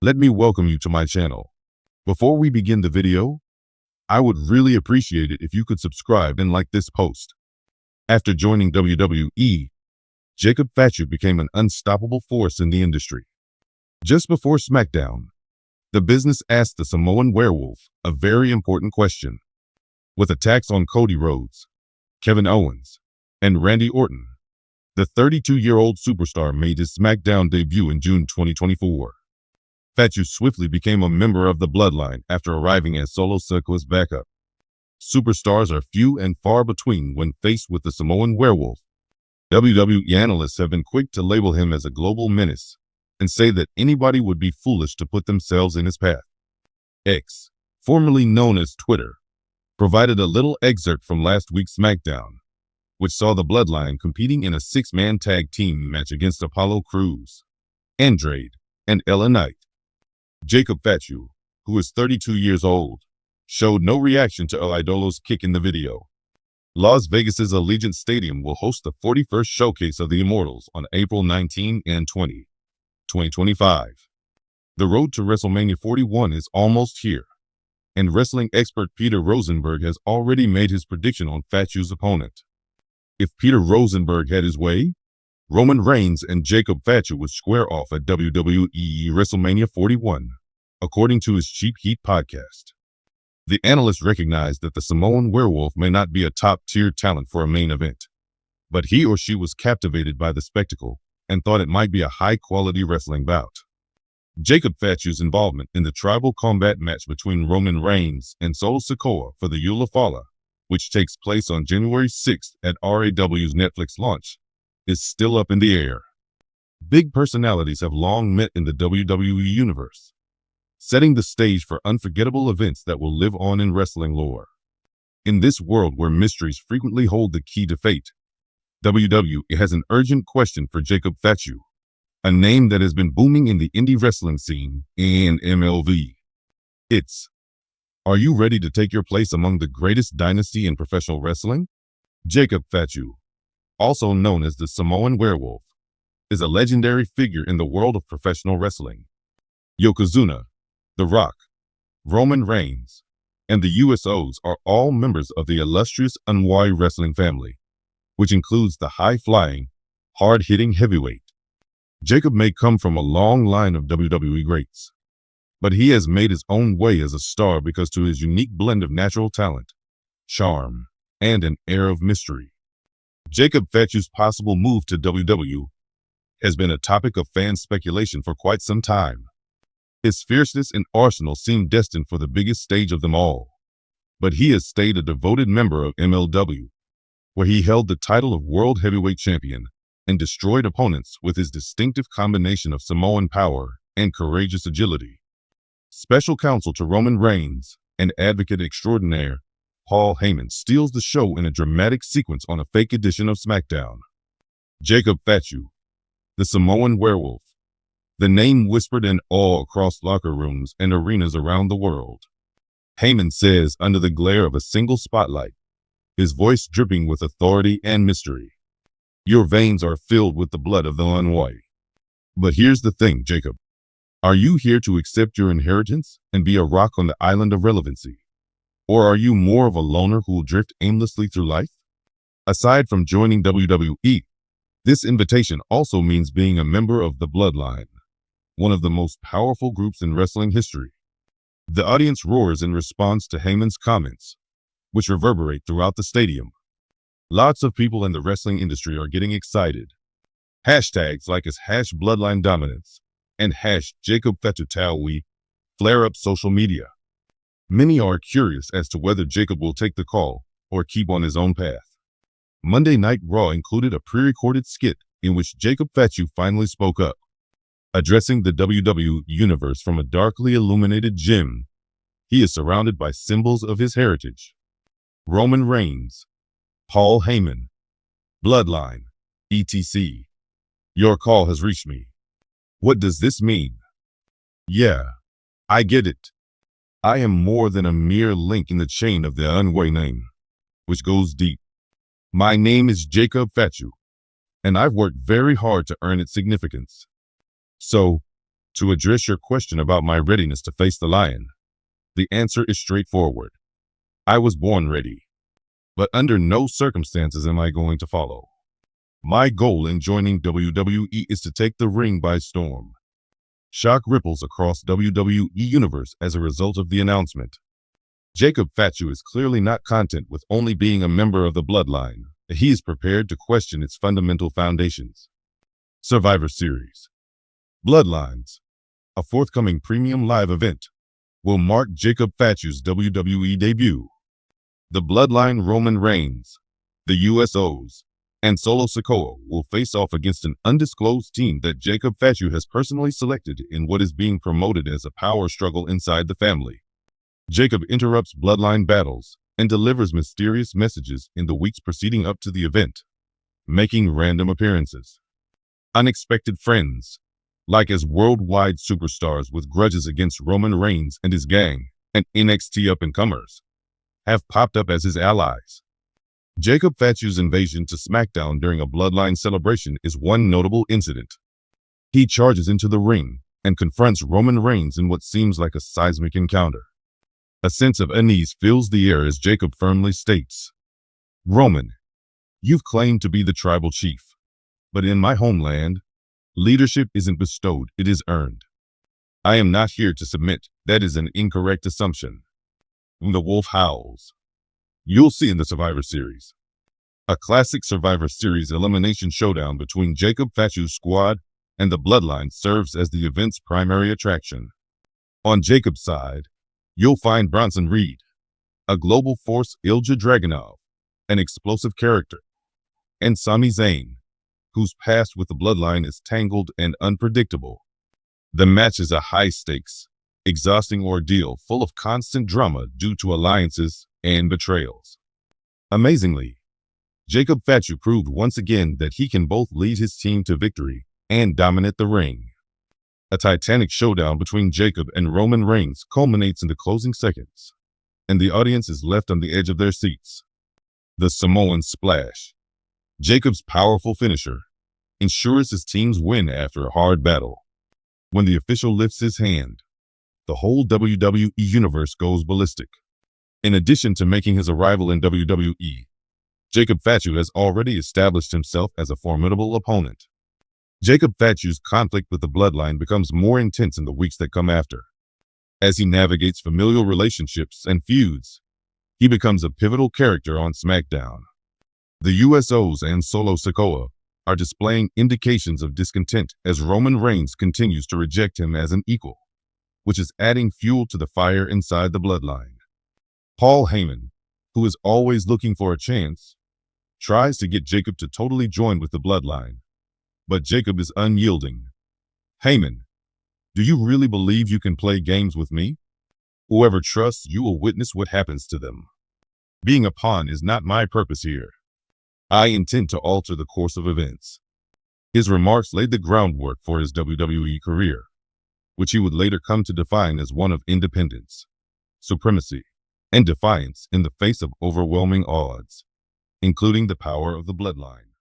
Let me welcome you to my channel. Before we begin the video, I would really appreciate it if you could subscribe and like this post. After joining WWE, Jacob Fatu became an unstoppable force in the industry. Just before SmackDown, the business asked the Samoan werewolf a very important question. With attacks on Cody Rhodes, Kevin Owens, and Randy Orton, the 32-year-old superstar made his SmackDown debut in June 2024. Fatu swiftly became a member of the bloodline after arriving as Solo Sikoa's backup. Superstars are few and far between when faced with the Samoan werewolf. WWE analysts have been quick to label him as a global menace and say that anybody would be foolish to put themselves in his path. X, formerly known as Twitter, provided a little excerpt from last week's SmackDown, which saw the bloodline competing in a 6-man tag team match against Apollo Crews, Andrade, and LA Knight. Jacob Fatu, who is 32 years old, showed no reaction to El Idolo's kick in the video. Las Vegas's Allegiant Stadium will host the 41st Showcase of the Immortals on April 19 and 20, 2025. The road to WrestleMania 41 is almost here, and wrestling expert Peter Rosenberg has already made his prediction on Fatu's opponent. If Peter Rosenberg had his way, Roman Reigns and Jacob Fatu would square off at WWE WrestleMania 41, according to his Cheap Heat podcast. The analyst recognized that the Samoan werewolf may not be a top-tier talent for a main event, but he or she was captivated by the spectacle and thought it might be a high-quality wrestling bout. Jacob Fatu's involvement in the tribal combat match between Roman Reigns and Solo Sikoa for the Eula Fala, which takes place on January 6th at RAW's Netflix launch, is still up in the air. Big personalities have long met in the WWE Universe, setting the stage for unforgettable events that will live on in wrestling lore. In this world where mysteries frequently hold the key to fate, WWE has an urgent question for Jacob Fatu, a name that has been booming in the indie wrestling scene and MLV. It's, are you ready to take your place among the greatest dynasty in professional wrestling? Jacob Fatu, also known as the Samoan werewolf, is a legendary figure in the world of professional wrestling. Yokozuna, The Rock, Roman Reigns, and the USOs are all members of the illustrious Wwe wrestling family, which includes the high-flying, hard-hitting heavyweight. Jacob may come from a long line of WWE greats, but he has made his own way as a star because to his unique blend of natural talent, charm, and an air of mystery. Jacob Fatu's possible move to WWE has been a topic of fan speculation for quite some time. His fierceness and arsenal seem destined for the biggest stage of them all, but he has stayed a devoted member of MLW, where he held the title of World Heavyweight Champion and destroyed opponents with his distinctive combination of Samoan power and courageous agility. Special counsel to Roman Reigns and advocate extraordinaire Paul Heyman steals the show in a dramatic sequence on a fake edition of SmackDown. Jacob Fatu, the Samoan werewolf, the name whispered in awe across locker rooms and arenas around the world. Heyman says under the glare of a single spotlight, his voice dripping with authority and mystery, your veins are filled with the blood of the Wwe. But here's the thing, Jacob. Are you here to accept your inheritance and be a rock on the island of relevancy? Or are you more of a loner who will drift aimlessly through life? Aside from joining WWE, this invitation also means being a member of the Bloodline, one of the most powerful groups in wrestling history. The audience roars in response to Heyman's comments, which reverberate throughout the stadium. Lots of people in the wrestling industry are getting excited. Hashtags like his #BloodlineDominance and #JacobFatuTaui flare up social media. Many are curious as to whether Jacob will take the call or keep on his own path. Monday Night Raw included a pre-recorded skit in which Jacob Fatu finally spoke up. Addressing the WWE Universe from a darkly illuminated gym, he is surrounded by symbols of his heritage. Roman Reigns, Paul Heyman, Bloodline, etc. Your call has reached me. What does this mean? Yeah, I get it. I am more than a mere link in the chain of the Wwe name, which goes deep. My name is Jacob Fatu, and I've worked very hard to earn its significance. So, To address your question about my readiness to face the lion, the answer is straightforward. I was born ready, but under no circumstances am I going to follow. My goal in joining WWE is to take the ring by storm. Shock ripples across WWE Universe as a result of the announcement. Jacob Fatu is clearly not content with only being a member of the bloodline. He is prepared to question its fundamental foundations. Survivor Series Bloodlines, a forthcoming premium live event, will mark Jacob Fatu's WWE debut. The Bloodline Roman Reigns, the USOs, and Solo Sikoa will face off against an undisclosed team that Jacob Fatu has personally selected in what is being promoted as a power struggle inside the family. Jacob interrupts bloodline battles and delivers mysterious messages in the weeks preceding up to the event, making random appearances. Unexpected friends, like as worldwide superstars with grudges against Roman Reigns and his gang, and NXT up-and-comers, have popped up as his allies. Jacob Fatu's invasion to SmackDown during a bloodline celebration is one notable incident. He charges into the ring and confronts Roman Reigns in what seems like a seismic encounter. A sense of unease fills the air as Jacob firmly states, "Roman, you've claimed to be the tribal chief, but in my homeland, leadership isn't bestowed, it is earned. I am not here to submit. That is an incorrect assumption." When the wolf howls, you'll see in the Survivor Series. A classic Survivor Series elimination showdown between Jacob Fatu's squad and the Bloodline serves as the event's primary attraction. On Jacob's side, you'll find Bronson Reed, a global force Ilja Dragunov, an explosive character, and Sami Zayn, whose past with the Bloodline is tangled and unpredictable. The match is a high-stakes, exhausting ordeal full of constant drama due to alliances and betrayals. Amazingly, Jacob Fatu proved once again that he can both lead his team to victory and dominate the ring. A titanic showdown between Jacob and Roman Reigns culminates in the closing seconds, and the audience is left on the edge of their seats. The Samoan Splash, Jacob's powerful finisher, ensures his team's win after a hard battle. When the official lifts his hand, the whole WWE Universe goes ballistic. In addition to making his arrival in WWE, Jacob Fatu has already established himself as a formidable opponent. Jacob Fatu's conflict with the Bloodline becomes more intense in the weeks that come after. As he navigates familial relationships and feuds, he becomes a pivotal character on SmackDown. The USOs and Solo Sikoa are displaying indications of discontent as Roman Reigns continues to reject him as an equal, which is adding fuel to the fire inside the Bloodline. Paul Heyman, who is always looking for a chance, tries to get Jacob to totally join with the Bloodline, but Jacob is unyielding. "Heyman, do you really believe you can play games with me? Whoever trusts you will witness what happens to them. Being a pawn is not my purpose here. I intend to alter the course of events." His remarks laid the groundwork for his WWE career, which he would later come to define as one of independence, supremacy, and defiance in the face of overwhelming odds, including the power of the Bloodline.